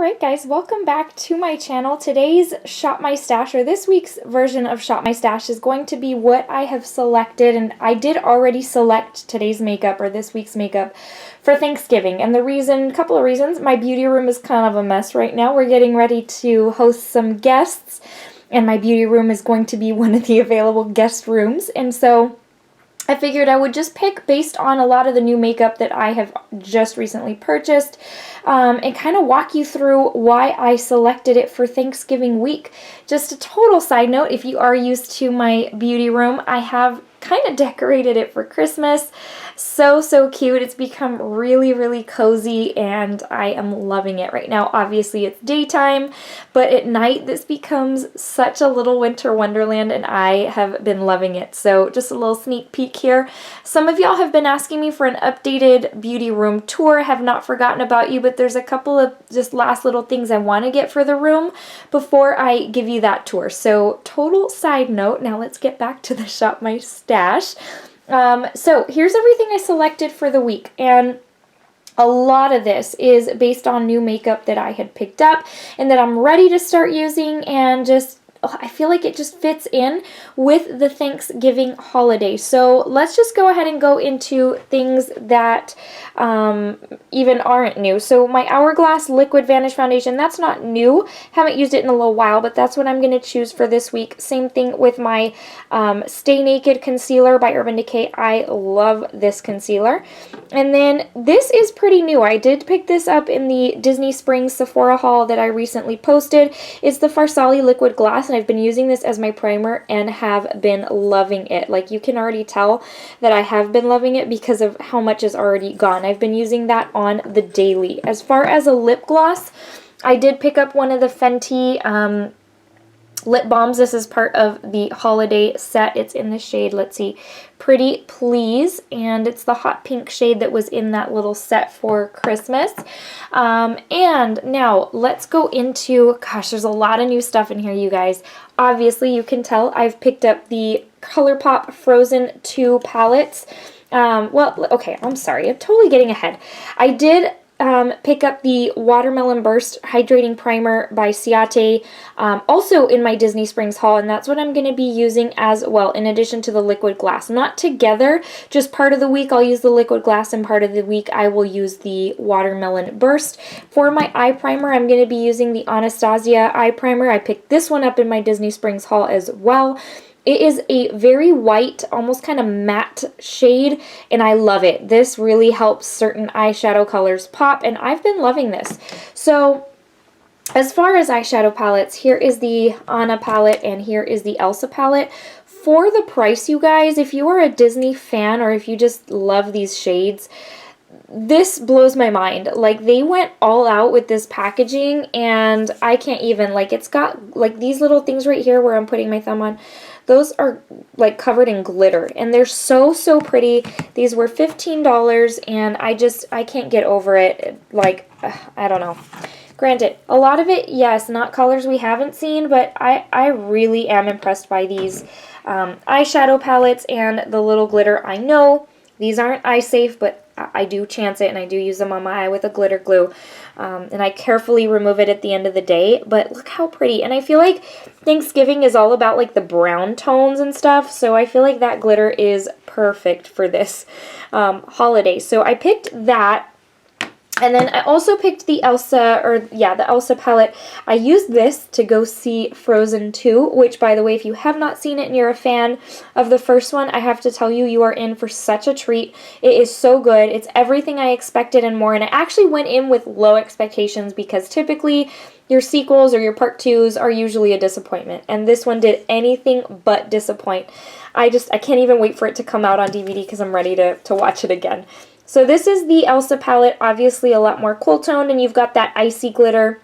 Alright guys, welcome back to my channel. Today's Shop My Stash, or this week's version of Shop My Stash, is going to be what I have selected, and I did already select today's makeup, or this week's makeup, for Thanksgiving. And the reason, a couple of reasons, my beauty room is kind of a mess right now. We're getting ready to host some guests, and my beauty room is going to be one of the available guest rooms, and so I figured I would just pick based on a lot of the new makeup that I have just recently purchased and kind of walk you through why I selected it for Thanksgiving week. Just a total side note, if you are used to my beauty room, I have kind of decorated it for Christmas. So cute. It's become really cozy and I am loving it right now. Obviously it's daytime, but at night this becomes such a little winter wonderland and I have been loving it. So just a little sneak peek here. Some of y'all have been asking me for an updated beauty room tour. I have not forgotten about you, but there's a couple of just last little things I want to get for the room before I give you that tour. So total side note, now let's get back to the Shop My Stash. So here's everything I selected for the week, and a lot of this is based on new makeup that I had picked up and that I'm ready to start using, and just I feel like it just fits in with the Thanksgiving holiday. So let's just go ahead and go into things that even aren't new. So my Hourglass Liquid Vanish Foundation, that's not new. Haven't used it in a little while, but that's what I'm going to choose for this week. Same thing with my Stay Naked Concealer by Urban Decay. I love this concealer. And then this is pretty new. I did pick this up in the Disney Springs Sephora haul that I recently posted. It's the Farsali Liquid Glass, and I've been using this as my primer and have been loving it. Like, you can already tell that I have been loving it because of how much is already gone. I've been using that on the daily. As far as a lip gloss, I did pick up one of the Fenty lip balms. This is part of the holiday set. It's in the shade, let's see, Pretty Please, and it's the hot pink shade that was in that little set for Christmas. And now let's go into, gosh, there's a lot of new stuff in here, you guys. Obviously, you can tell I've picked up the Colourpop Frozen 2 palettes. Well, okay, I'm sorry, I'm totally getting ahead. I did pick up the Watermelon Burst Hydrating Primer by Ciate, also in my Disney Springs haul, and that's what I'm going to be using as well, in addition to the liquid glass. Not together, just part of the week I'll use the liquid glass, and part of the week I will use the Watermelon Burst. For my eye primer, I'm going to be using the Anastasia Eye Primer. I picked this one up in my Disney Springs haul as well. It is a very white, almost kind of matte shade, and I love it. This really helps certain eyeshadow colors pop, and I've been loving this. So, as far as eyeshadow palettes, here is the Anna palette, and here is the Elsa palette. For the price, you guys, if you are a Disney fan, or if you just love these shades, this blows my mind. Like, they went all out with this packaging, and I can't even, like, it's got, like, these little things right here where I'm putting my thumb on. Those are, like, covered in glitter, and they're so pretty. These were $15, and I can't get over it. Like, I don't know. Granted, a lot of it, yes, not colors we haven't seen, but I really am impressed by these eyeshadow palettes and the little glitter. I know these aren't eye safe, but I do chance it, and I do use them on my eye with a glitter glue. And I carefully remove it at the end of the day, but look how pretty. And I feel like Thanksgiving is all about, like, the brown tones and stuff, so I feel like that glitter is perfect for this holiday. So I picked that. And then I also picked the Elsa, the Elsa palette. I used this to go see Frozen 2, which, by the way, if you have not seen it and you're a fan of the first one, I have to tell you, you are in for such a treat. It is so good. It's everything I expected and more, and I actually went in with low expectations because typically your sequels or your part 2s are usually a disappointment, and this one did anything but disappoint. I can't even wait for it to come out on DVD because I'm ready to watch it again. So this is the Elsa palette, obviously a lot more cool toned, and you've got that icy glitter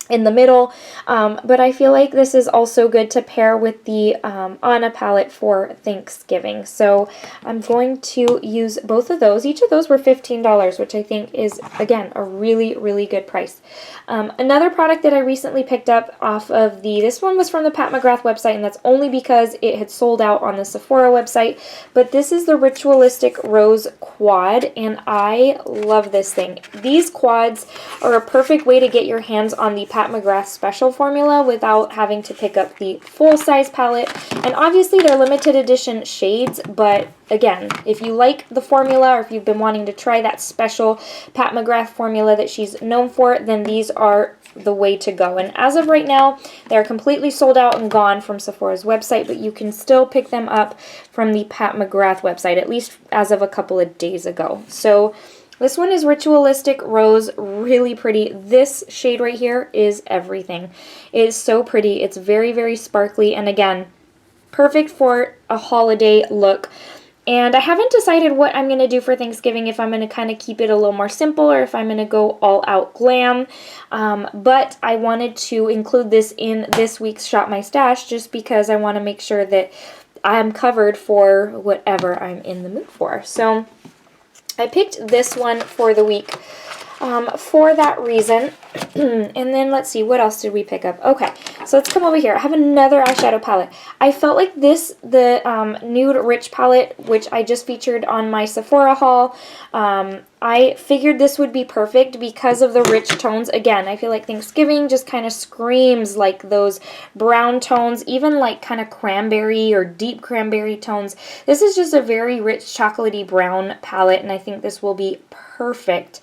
in the middle, but I feel like this is also good to pair with the Anna palette for Thanksgiving. So I'm going to use both of those. Each of those were $15, which I think is, again, a really, really good price. Another product that I recently picked up off of this one was from the Pat McGrath website, and that's only because it had sold out on the Sephora website, but this is the Ritualistic Rose Quad, and I love this thing. These quads are a perfect way to get your hands on the Pat McGrath special formula without having to pick up the full-size palette. And obviously they're limited edition shades, but again, if you like the formula or if you've been wanting to try that special Pat McGrath formula that she's known for, then these are the way to go. And as of right now, they're completely sold out and gone from Sephora's website, but you can still pick them up from the Pat McGrath website, at least as of a couple of days ago. So this one is Ritualistic Rose, really pretty. This shade right here is everything. It is so pretty. It's very, very sparkly, and again, perfect for a holiday look. And I haven't decided what I'm going to do for Thanksgiving, if I'm going to kind of keep it a little more simple or if I'm going to go all out glam. But I wanted to include this in this week's Shop My Stash just because I want to make sure that I'm covered for whatever I'm in the mood for. So I picked this one for the week for that reason. And then let's see, what else did we pick up? Okay, so let's come over here. I have another eyeshadow palette. I felt like the Nude Rich palette, which I just featured on my Sephora haul, I figured this would be perfect because of the rich tones. Again, I feel like Thanksgiving just kind of screams like those brown tones, even like kind of cranberry or deep cranberry tones. This is just a very rich chocolatey brown palette, and I think this will be perfect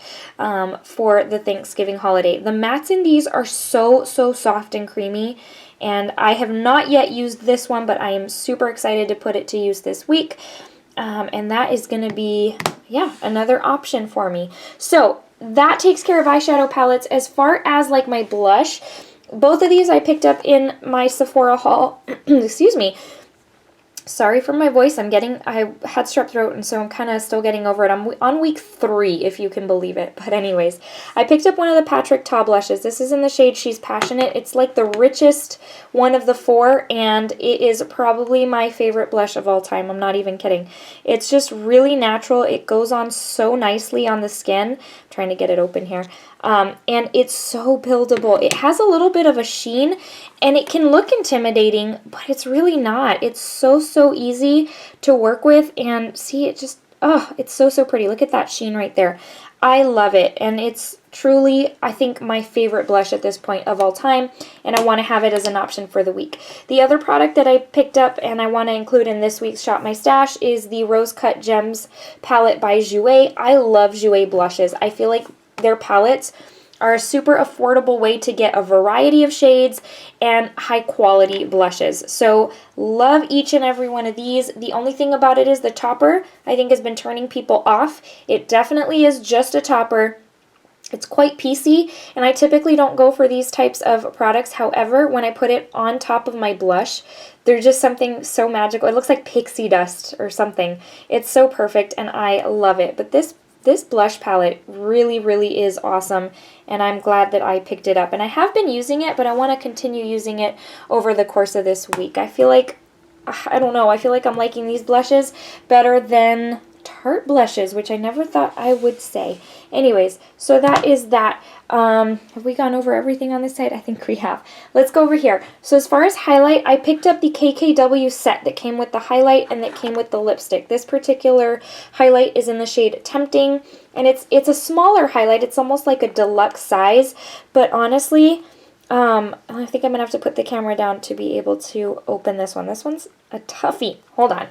for the Thanksgiving holiday. The mattes in these are so soft and creamy, and I have not yet used this one, but I am super excited to put it to use this week. And that is going to be, yeah, another option for me. So that takes care of eyeshadow palettes. As far as like my blush, both of these I picked up in my Sephora haul. Excuse me. Sorry for my voice. I had strep throat, and so I'm kind of still getting over it. I'm on week 3, if you can believe it. But anyways, I picked up one of the Patrick Ta blushes. This is in the shade She's Passionate. It's like the richest one of the 4, and it is probably my favorite blush of all time. I'm not even kidding. It's just really natural. It goes on so nicely on the skin. I'm trying to get it open here. And it's so buildable. It has a little bit of a sheen, and it can look intimidating, but it's really not. It's so easy to work with, and see, it just, oh, it's so pretty. Look at that sheen right there. I love it, and it's truly, I think, my favorite blush at this point of all time, and I want to have it as an option for the week. The other product that I picked up and I want to include in this week's Shop My Stash is the Rose Cut Gems palette by Jouer. I love Jouer blushes. I feel like their palettes are a super affordable way to get a variety of shades and high quality blushes. So love each and every one of these. The only thing about it is the topper, I think, has been turning people off. It definitely is just a topper. It's quite piecey, and I typically don't go for these types of products. However, when I put it on top of my blush, there's just something so magical. It looks like pixie dust or something. It's so perfect, and I love it. But this blush palette really is awesome, and I'm glad that I picked it up. And I have been using it, but I want to continue using it over the course of this week. I feel like, I don't know, I feel like I'm liking these blushes better than Tarte blushes, which I never thought I would say. Anyways, so that is that. Have we gone over everything on this side? I think we have. Let's go over here. So as far as highlight, I picked up the KKW set that came with the highlight and that came with the lipstick. This particular highlight is in the shade Tempting, and it's a smaller highlight. It's almost like a deluxe size, but honestly, I think I'm going to have to put the camera down to be able to open this one. This one's a toughie. Hold on.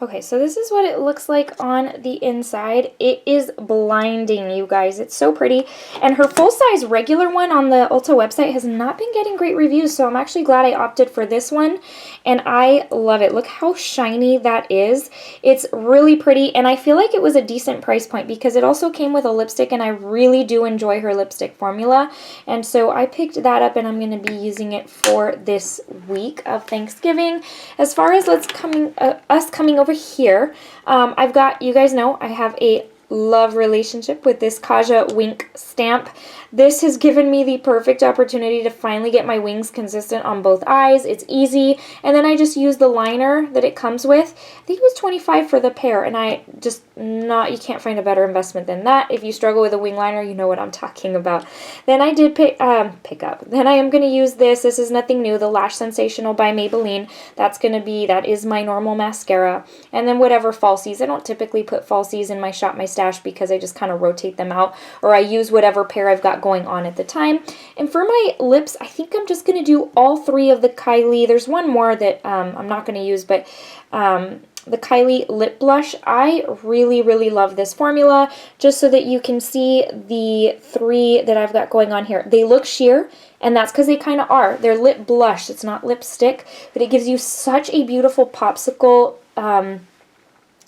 Okay, so this is what it looks like on the inside. It is blinding, you guys. It's so pretty. And her full-size regular one on the Ulta website has not been getting great reviews, so I'm actually glad I opted for this one. And I love it. Look how shiny that is. It's really pretty, and I feel like it was a decent price point because it also came with a lipstick, and I really do enjoy her lipstick formula. And so I picked that up, and I'm going to be using it for this week of Thanksgiving. As far as us coming over here, I've got, you guys know, I have a love relationship with this Kaja Wink stamp. This has given me the perfect opportunity to finally get my wings consistent on both eyes. It's easy. And then I just use the liner that it comes with. I think it was $25 for the pair, and you can't find a better investment than that. If you struggle with a wing liner, you know what I'm talking about. Then I did pick up. Then I am going to use this. This is nothing new, the Lash Sensational by Maybelline. That is my normal mascara. And then whatever falsies. I don't typically put falsies in my Shop My Stash because I just kind of rotate them out, or I use whatever pair I've got going on at the time. And for my lips, I think I'm just going to do all 3 of the Kylie. There's one more that I'm not going to use, but the Kylie Lip Blush. I really, really love this formula, just so that you can see the 3 that I've got going on here. They look sheer, and that's because they kind of are. They're lip blush. It's not lipstick, but it gives you such a beautiful popsicle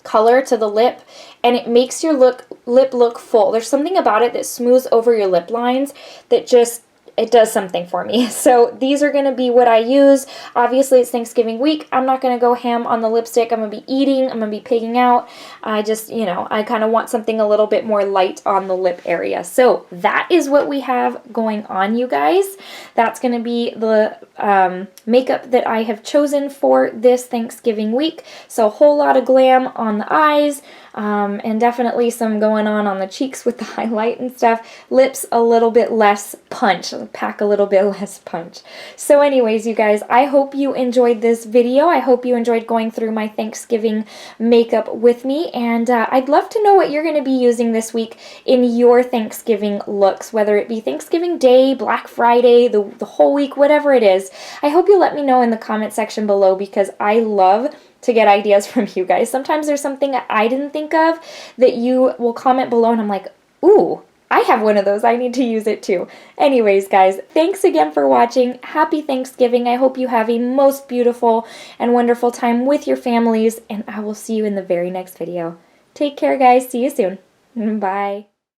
color to the lip, and it makes your lip look full. There's something about it that smooths over your lip lines that it does something for me. So these are going to be what I use. Obviously, it's Thanksgiving week. I'm not going to go ham on the lipstick. I'm going to be eating. I'm going to be pigging out. I just, I kind of want something a little bit more light on the lip area. So that is what we have going on, you guys. That's going to be the makeup that I have chosen for this Thanksgiving week. So a whole lot of glam on the eyes, and definitely some going on the cheeks with the highlight and stuff. Lips a little bit less punch. Pack a little bit less punch. So anyways, you guys, I hope you enjoyed this video. I hope you enjoyed going through my Thanksgiving makeup with me, and I'd love to know what you're going to be using this week in your Thanksgiving looks, whether it be Thanksgiving Day, Black Friday, the whole week, whatever it is. I hope you let me know in the comment section below, because I love to get ideas from you guys. Sometimes there's something I didn't think of that you will comment below, and I'm like, ooh, I have one of those. I need to use it too. Anyways, guys, thanks again for watching. Happy Thanksgiving. I hope you have a most beautiful and wonderful time with your families, and I will see you in the very next video. Take care, guys. See you soon. Bye.